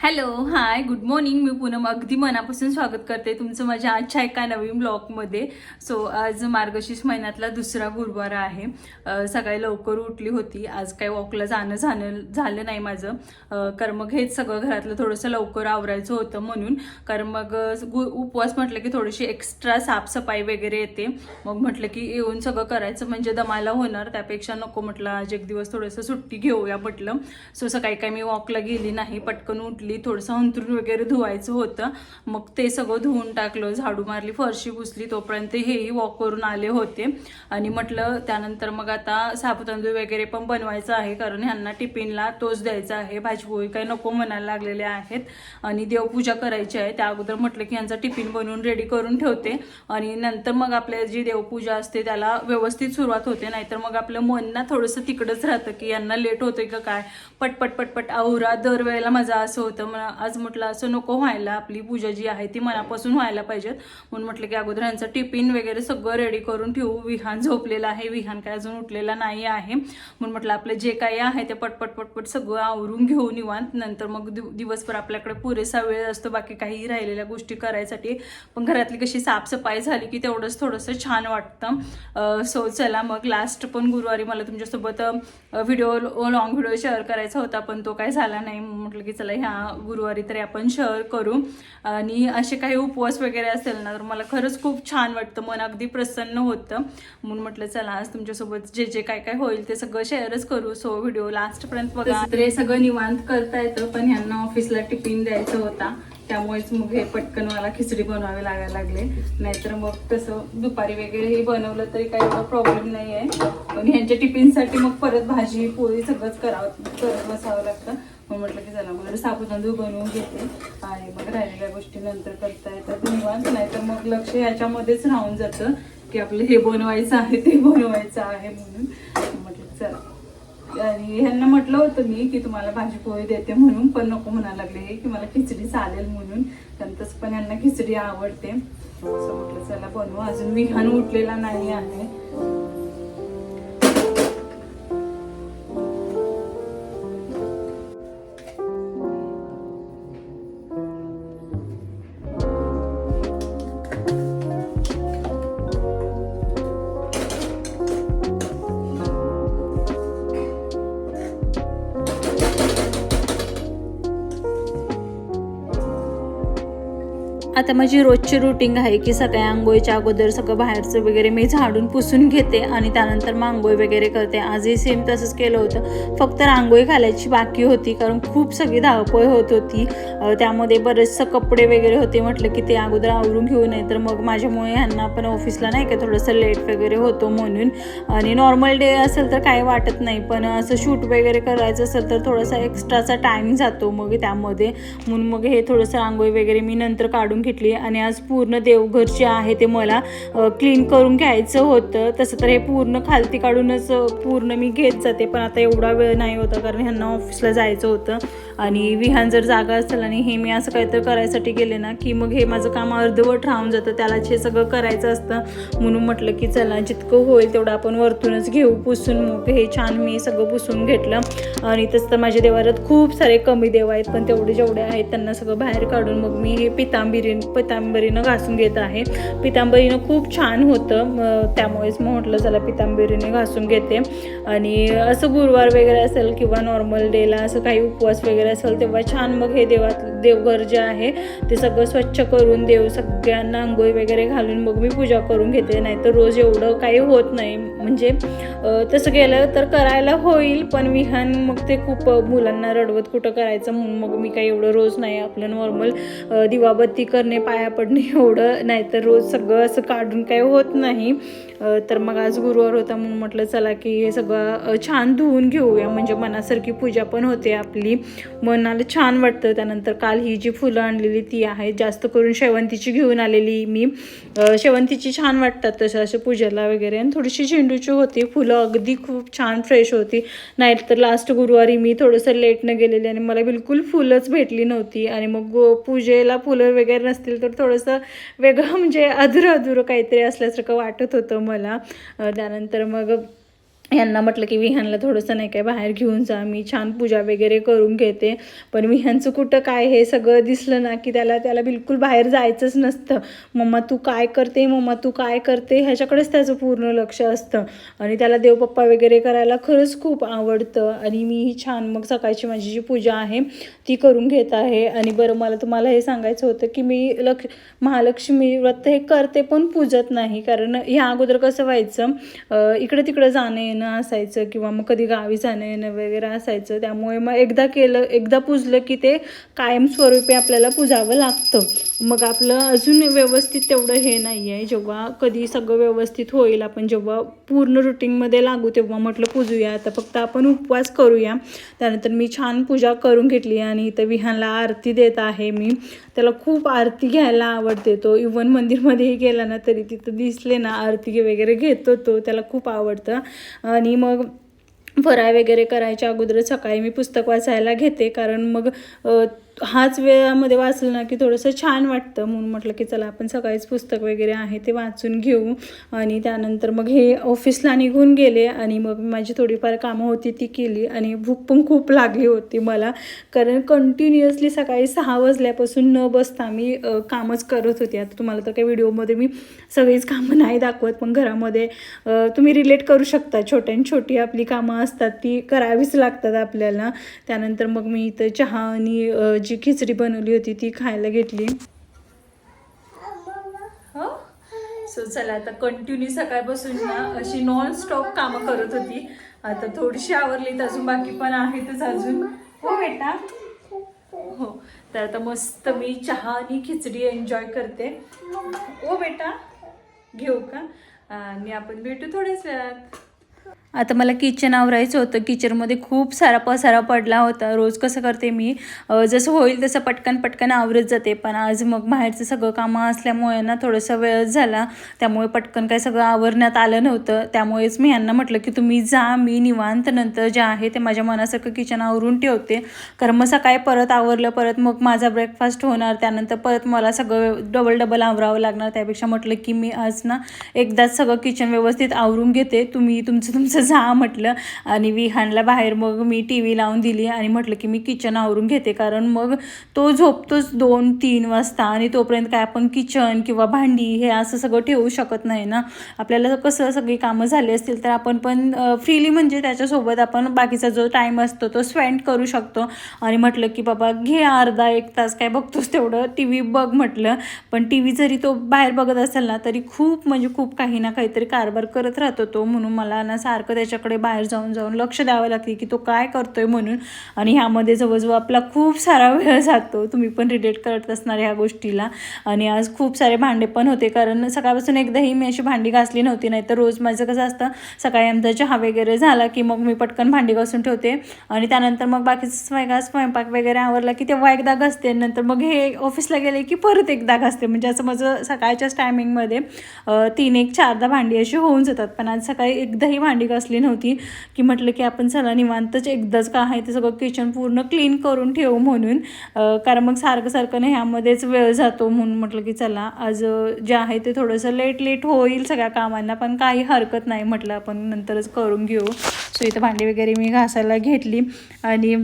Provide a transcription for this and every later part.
Hello hi good morning. मी पूनम अगदी मनापासून स्वागत करते तुमचं माझ्या आजच्या एका नवीन ब्लॉगमध्ये. सो आज मार्गशीर्ष महिन्यातला दुसरा गुरुवार आहे. सकाळी लवकर उठली होती. आज काही वॉकला जाणं झालं नाही माझं, कारण मग हेच सगळं घरातलं थोडंसं लवकर आवरायचं होतं म्हणून. कारण मग उपवास म्हटलं की थोडीशी एक्स्ट्रा साफसफाई वगैरे येते. मग म्हटलं की येऊन सगळं करायचं म्हणजे दमायला होणार, त्यापेक्षा नको म्हटलं आज एक दिवस थोडंसं सुट्टी घेऊया म्हटलं. सो सकाळी काही मी वॉकला गेली नाही, पटकन उठली. थोडंसं अंथरूण वगैरे धुवायचं होतं, मग ते सगळं धुवून टाकलं, झाडू मारली, फरशी पुसली. तोपर्यंत हेही वॉक करून आले होते आणि म्हटलं त्यानंतर मग आता साबुतांदूळ वगैरे पण बनवायचं आहे, कारण ह्यांना टिफिनला तोच द्यायचा आहे. भाजीपोळी काही नको म्हणायला लागलेले आहेत आणि देवपूजा करायची आहे. त्या अगोदर म्हटलं की ह्यांचा टिफिन बनवून रेडी करून ठेवते आणि नंतर मग आपल्या जी देवपूजा असते त्याला व्यवस्थित सुरुवात होते. नाहीतर मग आपलं मन ना थोडंसं तिकडंच राहतं की यांना लेट होतंय का काय, पटपट पटपट आवरा. दरवेळेला माझं असं होतं. आज म्हटलं असं नको व्हायला, आपली पूजा जी आहे ती मनापासून व्हायला पाहिजेत म्हणून म्हटलं की अगोदर ह्यांचं टिफिन वगैरे सगळं रेडी करून ठेवू. विहान झोपलेला आहे, विहान काय अजून उठलेला नाही आहे म्हणून म्हटलं आपलं जे काही आहे ते पटपट पटपट सगळं आवरून घेऊ निवांत. नंतर मग दिवसभर आपल्याकडे पुरेसा वेळ असतो बाकी काही राहिलेल्या गोष्टी करायसाठी. पण घरातली कशी साफसफाई झाली की तेवढंच थोडंसं छान वाटतं. सो चला मग लास्ट पण गुरुवारी मला तुमच्यासोबत लॉंग व्हिडिओ शेअर करायचा होता, पण तो काय झाला नाही. म्हटलं की चला ह्या गुरुवारी तरी आपण शेअर करू. आणि असे काही उपवास वगैरे असेल ना तर मला खरंच खूप छान वाटतं, मन अगदी प्रसन्न होतं. म्हणून म्हटलं चला आज तुमच्यासोबत जे जे काय काय होईल ते सगळं शेअरच करू. सो व्हिडिओ लास्टपर्यंत बघा. तर हे सगळं निवांत करता येतं, पण ह्यांना ऑफिसला टिफिन द्यायचा होता त्यामुळेच मग हे पटकन मला खिचडी बनवावे लागायला लागले. नाहीतर मग तसं दुपारी वगैरे हे बनवलं तरी काही एवढा प्रॉब्लेम नाही आहे, पण ह्यांच्या टिफिनसाठी मग परत भाजी पोळी सगळंच करत बसावं लागतं. मग म्हटलं की चला मग साबुतांदूळ बनवून घेते आणि मग राहिलेल्या गोष्टी नंतर करता येतात निवांत. नाहीतर मग लक्ष ह्याच्यामध्येच राहून जातं की आपलं हे बनवायचं आहे ते बनवायचं आहे म्हणून. म्हटलं चला, आणि ह्यांना म्हटलं होतं मी की तुम्हाला भाजी पोळी देते म्हणून, पण नको म्हणायला लागले की मला खिचडी चालेल म्हणून. नंतरच पण ह्यांना खिचडी आवडते. असं म्हटलं चला बनवू. अजून विहान उठलेला नाही आहे. आता माझी रोजची रुटीन आहे की सकाळी आंघोळीच्या अगोदर सगळं बाहेरचं वगैरे मी झाडून पुसून घेते आणि त्यानंतर मग आंघोळ वगैरे करते. आजही सेम तसंच केलं होतं, फक्त रांगोळी घालायची बाकी होती कारण खूप सगळी धावपळ होत होती. त्यामध्ये बरेचसं कपडे वगैरे होते. म्हटलं की ते अगोदर आवरून घेऊ नये तर मग माझ्यामुळे ह्यांना पण ऑफिसला नाही का थोडंसं लेट वगैरे होतो म्हणून. आणि नॉर्मल डे असेल तर काही वाटत नाही, पण असं शूट वगैरे करायचं असेल तर थोडासा एक्स्ट्राचा टाईम जातो मग त्यामध्ये. म्हणून मग हे थोडंसं रांगोळी वगैरे मी नंतर काढून घेतली. आणि आज पूर्ण देवघर जे आहे ते मला क्लीन करून घ्यायचं होतं. तसं तर हे पूर्ण खालती काढूनच पूर्ण मी घेत जाते, पण आता एवढा वेळ नाही होता कारण ह्यांना ऑफिसला जायचं होतं. आणि विहान जर जागा असेल आणि हे मी असं काहीतरी करायसाठी गेले ना की मग हे माझं काम अर्धवट राहून जातं, त्यालाच हे सगळं करायचं असतं. म्हणून म्हटलं की चला जितकं होईल तेवढं आपण वरतूनच घेऊ पुसून. मग हे छान मी सगळं पुसून घेतलं. आणि तसं तर माझ्या देवारात खूप सारे कमी देव आहेत, पण तेवढे जेवढे आहेत त्यांना सगळं बाहेर काढून मग मी हे पितांबरीनं घासून घेत आहे. पितांबरीनं खूप छान होतं, त्यामुळेच मग म्हटलं चला पितांबरीने घासून घेते. आणि असं गुरुवार वगैरे असेल किंवा नॉर्मल डेला असं काही उपवास वगैरे असेल तेव्हा छान मग हे देवघर जे आहे ते सगळं स्वच्छ करून सगळ्यांना आंघोळी वगैरे घालून मग मी पूजा करून घेते. नाहीतर रोज एवढं काही होत नाही, म्हणजे तसं केलं तर करायला होईल पण विहान मग ते खूप मुलांना रडवत कुठं करायचं म्हणून मग मी काही एवढं रोज नाही. आपलं नॉर्मल दिवाबत्ती करणे, पाया पडणे एवढं, नाहीतर रोज सगळं असं काढून काही होत नाही. तर मग आज गुरुवार होता म्हणून म्हटलं चला की हे सगळं छान धुवून घेऊया, म्हणजे मनासारखी पूजा पण होते आपली, मनाला छान वाटतं. त्यानंतर काल ही जी फुलं आणलेली ती आहे, जास्त करून शेवंतीची घेऊन आलेली मी. शेवंतीची छान वाटतात तसं असं पूजेला वगैरे. आणि थोडीशी झेंडूची होती फुलं, अगदी खूप छान फ्रेश होती. नाहीतर लास्ट गुरुवारी मी थोडंसं लेटनं गेलेली आणि मला बिलकुल फुलंच भेटली नव्हती. आणि मग पूजेला फुलं वगैरे नसतील तर थोडंसं वेगळं म्हणजे अधुरं काहीतरी असल्यासारखं वाटत होतं मला. त्यानंतर मग यांना म्हटलं की विहानला थोडंसं नाही काय बाहेर घेऊन जा, मी छान पूजा वगैरे करून घेते. पण विहानचं कुठं काय हे सगळं दिसलं ना की त्याला बिलकुल बाहेर जायचंच नसतं. मम्मा तू काय करते, मम्मा तू काय करते, ह्याच्याकडेच त्याचं पूर्ण लक्ष असतं. आणि त्याला देवपप्पा वगैरे करायला खरंच खूप आवडतं. आणि मी छान मग सकाळची माझी जी पूजा आहे ती करून घेत आहे. आणि बरं, मला तुम्हाला हे सांगायचं होतं की मी महालक्ष्मी व्रत हे करते पण पूजत नाही. कारण ह्या अगोदर कसं व्हायचं, इकडं तिकडं जाणं येणं असायचं किंवा मग कधी गावी जाणं येणं वगैरे असायचं. त्यामुळे मग एकदा पूजलं की ते कायमस्वरूपी आपल्याला पूजावं लागतं. मग आपलं अजून व्यवस्थित तेवढं हे नाही आहे. जेव्हा कधी सगळं व्यवस्थित होईल, आपण जेव्हा पूर्ण रुटीनमध्ये लागू तेव्हा म्हटलं पूजूया. आता फक्त आपण उपवास करूया. त्यानंतर मी छान पूजा करून घेतली आणि इथं विहानला आरती देत आहे मी. त्याला खूप आरती घ्यायला आवडते. तो इव्हन मंदिरमध्येही गेला ना तरी तिथं दिसले ना आरती वगैरे घेतो तो, त्याला खूप आवडतं. आणि मग फराळ वगैरे करायच्या अगोदर सकाळी मी पुस्तक वाचायला घेते. कारण मग हाच वेळामध्ये वाचलं ना की थोडंसं छान वाटतं. म्हणून म्हटलं की चला आपण सकाळीच पुस्तक वगैरे आहे ते वाचून घेऊ. आणि त्यानंतर मग हे ऑफिसला निघून गेले आणि मग माझी थोडीफार कामं होती ती केली. आणि भूक पण खूप लागली होती मला, कारण कंटिन्युअसली सकाळी 6 वाजल्यापासून न बसता मी कामच करत होते. आता तुम्हाला तर काही व्हिडिओमध्ये मी सगळीच कामं नाही दाखवत, पण घरामध्ये तुम्ही रिलेट करू शकता. छोटी आपली कामं असतात ती करावीच लागतात आपल्याला. त्यानंतर मग मी इथं चहा आणि जी खिचडी बनवली होती ती खायला घेतली. हो, सो चला आता कंटिन्यू सकाळपासून ना अशी नॉन स्टॉप कामं करत होती. आता थोडीशी आवरलीत, अजून बाकी पण आहेतच अजून. हो बेटा, हो. तर आता मस्त मी चहा आणि खिचडी एन्जॉय करते. ओ बेटा, घेऊ का? आणि आपण भेटू थोड्याच वेळात. आता मला किचन आवरायचं होतं. किचनमध्ये खूप सारा पसारा पडला होता. रोज कसं करते मी, जसं होईल तसं पटकन आवरत जाते. पण आज मग बाहेरचं सगळं कामं असल्यामुळे ना थोडासा वेळच झाला. त्यामुळे पटकन काय सगळं आवरण्यात आलं नव्हतं. त्यामुळेच मी यांना म्हटलं की तुम्ही जा, मी निवांत नंतर जे आहे ते माझ्या मनासारखं किचन आवरून ठेवते. कारण मग सकाळी परत आवरलं, परत मग माझा ब्रेकफास्ट होणार, त्यानंतर परत मला सगळं डबल आवरावं लागणार. त्यापेक्षा म्हटलं की मी आज ना एकदाच सगळं किचन व्यवस्थित आवरून घेते, तुम्ही तुमचं जा म्हटलं. आणि विहानला बाहेर मग मी TV लावून दिली आणि म्हटलं की मी किचन आवरून घेते. कारण मग तो झोपतोच 2-3 वाजता आणि तोपर्यंत काय आपण किचन किंवा भांडी हे असं सगळं ठेवू शकत नाही ना. आपल्याला कसं सगळी कामं झाली असतील तर आपण पण फ्रीली म्हणजे त्याच्यासोबत आपण बाकीचा जो टाईम असतो तो स्पेंड करू शकतो. आणि म्हटलं की बाबा घे अर्धा 1 तास काय बघतोस तेवढं TV बघ म्हटलं. पण TV जरी तो बाहेर बघत असेल ना तरी खूप म्हणजे खूप काही ना काहीतरी कारभार करत राहतो तो. म्हणून मला ना सारखं त्याच्याकडे बाहेर जाऊन लक्ष द्यावं लागते की तो काय करतोय म्हणून. आणि ह्यामध्ये जवळजवळ आपला खूप सारा वेळ जातो. तुम्ही पण रिलेट करत असणार ह्या गोष्टीला. आणि आज खूप सारे भांडे पण होते, कारण सकाळपासून एकदाही मी अशी भांडी घासली नव्हती. नाही तर रोज माझं कसं असतं, सकाळी आमचा चहा वगैरे झाला की मग मी पटकन भांडी घासून ठेवते आणि त्यानंतर मग बाकीचं स्वयंपाक वगैरे आवरला की तेव्हा एकदा घासते. नंतर मग हे ऑफिसला गेले की परत एकदा घासते. म्हणजे असं माझं सकाळच्याच टायमिंगमध्ये 3-4दा भांडी अशी होऊन जातात. पण आज सकाळी एकदाही भांडी घासली नव्हती की म्हटलं की आपण चला निवांतच एकदाच का आहे ते सगळं किचन पूर्ण क्लीन करून ठेवू म्हणून. कारण मग सारखं नाही ह्यामध्येच वेळ जातो. म्हणून म्हटलं की चला आज जे आहे ते थोडंसं लेट होईल सगळ्या कामांना, पण काही हरकत नाही, म्हटलं आपण नंतरच करून घेऊ. सो इथं भांडी वगैरे मी घासायला घेतली. आणि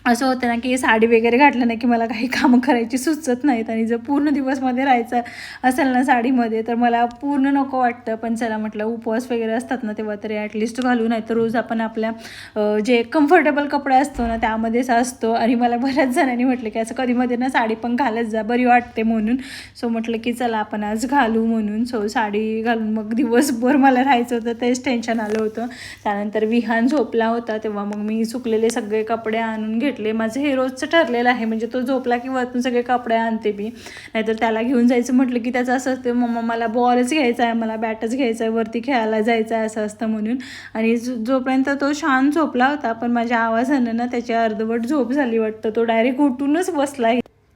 असं होतं ना की साडी वगैरे घातलं नाही की मला काही कामं करायची सुचत नाहीत. आणि जर पूर्ण दिवसमध्ये राहायचं असेल ना साडीमध्ये तर मला पूर्ण नको वाटतं. पण चला म्हटलं उपवास वगैरे असतात ना तेव्हा तरी ॲटलिस्ट घालू, नाही तर रोज आपण आपल्या जे कम्फर्टेबल कपडे असतो ना त्यामध्येच असतो. आणि मला बऱ्याच जणांनी म्हटलं की असं कधीमध्ये ना साडी पण घालत जा, बरी वाटते म्हणून. सो म्हटलं की चला आपण आज घालू म्हणून. सो साडी घालून मग दिवसभर मला राहायचं होतं, तेच टेन्शन आलं होतं. त्यानंतर विहान झोपला होता तेव्हा मग मी सुकलेले सगळे कपडे आणून घेतले. माझं हे रोजचं ठरलेलं आहे, म्हणजे तो झोपला की वरतून सगळे कपडे आणते मी. नाहीतर त्याला घेऊन जायचं म्हटलं की त्याचं असं असतं, मम्मा मला बॉलच घ्यायचा आहे, मला बॅटच घ्यायचा आहे, वरती खेळायला जायचं आहे असं असतं म्हणून. आणि जोपर्यंत तो छान झोपला होता पण माझ्या आवाजानं ना त्याची अर्धवट झोप झाली वाटतं. तो डायरेक्ट उठूनच बसला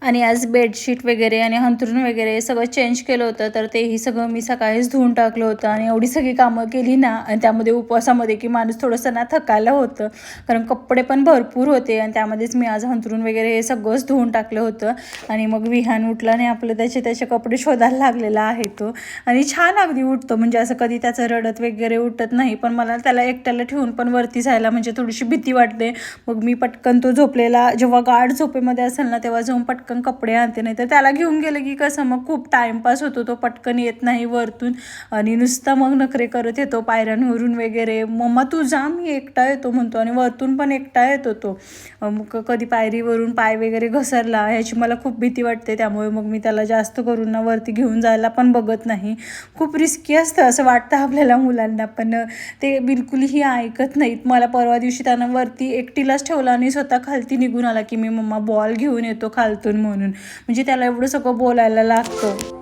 आणि आज बेडशीट वगैरे आणि अंथरूण वगैरे सगळं चेंज केलं होतं, तर तेही सगळं मी सकाळीच धुवून टाकलं होतं. आणि एवढी सगळी कामं केली ना, आणि त्यामध्ये उपवासामध्ये की माणूस थोडंसं ना थकायला होतं, कारण कपडे पण भरपूर होते. आणि त्यामध्येच मी आज अंथरूण वगैरे हे सगळंच धुवून टाकलं होतं. आणि मग विहान उठला आणि आपलं त्याचे कपडे शोधायला लागलेला आहे तो. आणि छान अगदी उठतो, म्हणजे असं कधी त्याचं रडत वगैरे उठत नाही. पण मला त्याला एकट्याला ठेवून पण वरती जायला म्हणजे थोडीशी भीती वाटते. मग मी पटकन तो झोपलेला, जेव्हा गाढ झोपेमध्ये असेल ना, तेव्हा जाऊन पटकन कपडे आणते. नाही तर त्याला घेऊन गेलं की कसं मग खूप टाईमपास होतो, तो पटकन येत नाही वरतून आणि नुसता मग नखरे करत येतो पायऱ्यांवरून वगैरे. मम्मा तू जा, मी एकटा येतो म्हणतो. आणि वरतून पण एकटा येतो तो. मग कधी पायरीवरून पाय वगैरे घसरला ह्याची मला खूप भीती वाटते. त्यामुळे मग मी त्याला जास्त करून ना वरती घेऊन जायला पण बघत नाही. खूप रिस्की असतं असं वाटतं आपल्याला मुलांना, पण ते बिलकुलही ऐकत नाहीत. मला परवा दिवशी त्यानं वरती एकटीलाच ठेवला आणि स्वतः खालती निघून आला की मी मम्मा बॉल घेऊन येतो खालतून म्हणून. म्हणजे त्याला एवढं सगळं बोलायला लागतं.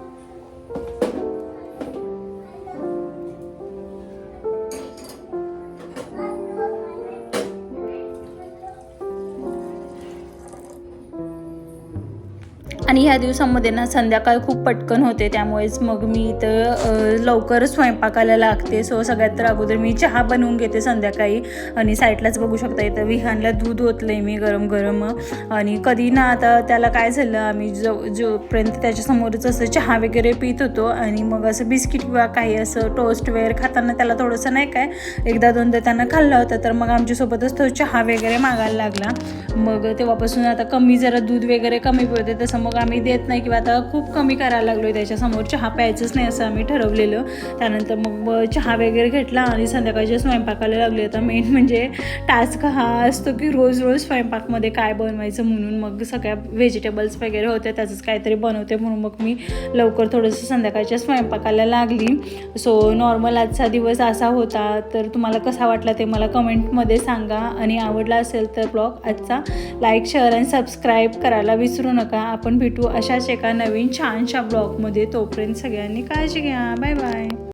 आणि ह्या दिवसामध्ये ना संध्याकाळ खूप पटकन होते, त्यामुळेच मग मी इथं लवकरच स्वयंपाकाला लागते. सो सगळ्यात तर अगोदर मी चहा बनवून घेते संध्याकाळी. आणि साईडलाच बघू शकता इथं विहानला दूध ओतलंय मी गरम गरम. आणि कधी ना आता त्याला काय झालं, आम्ही जोपर्यंत त्याच्यासमोरच असं चहा वगैरे पित होतो आणि मग असं बिस्किट किंवा काही असं टोस्ट वगैरे खाताना त्याला थोडंसं नाही काय एकदा दोनदा त्यानं खाल्लं होतं, तर मग आमच्यासोबतच तो चहा वगैरे मागायला लागला. मग तेव्हापासून आता कमी जरा दूध वगैरे कमी पडते, तसं मग आम्ही देत नाही किंवा आता खूप कमी करायला लागलो आहे. त्याच्यासमोर चहा प्यायचंच नाही असं आम्ही ठरवलेलं. त्यानंतर मग चहा वगैरे घेतला आणि संध्याकाळच्या स्वयंपाकाला लागले. आता मेन म्हणजे टास्क हा असतो की रोज रोज स्वयंपाकमध्ये काय बनवायचं म्हणून. मग सगळ्या व्हेजिटेबल्स वगैरे होते, त्याचंच काहीतरी बनवते म्हणून मग मी लवकर थोडंसं संध्याकाळच्या स्वयंपाकाला लागली. सो नॉर्मल आजचा दिवस असा होता. तर तुम्हाला कसा वाटला ते मला कमेंटमध्ये सांगा. आणि आवडला असेल तर ब्लॉग आजचा लाईक, शेअर आणि सबस्क्राईब करायला विसरू नका. आपण भेटू अशाच एका नवीन छानशा ब्लॉगमध्ये. तोपर्यंत सगळ्यांनी काळजी घ्या. Bye bye.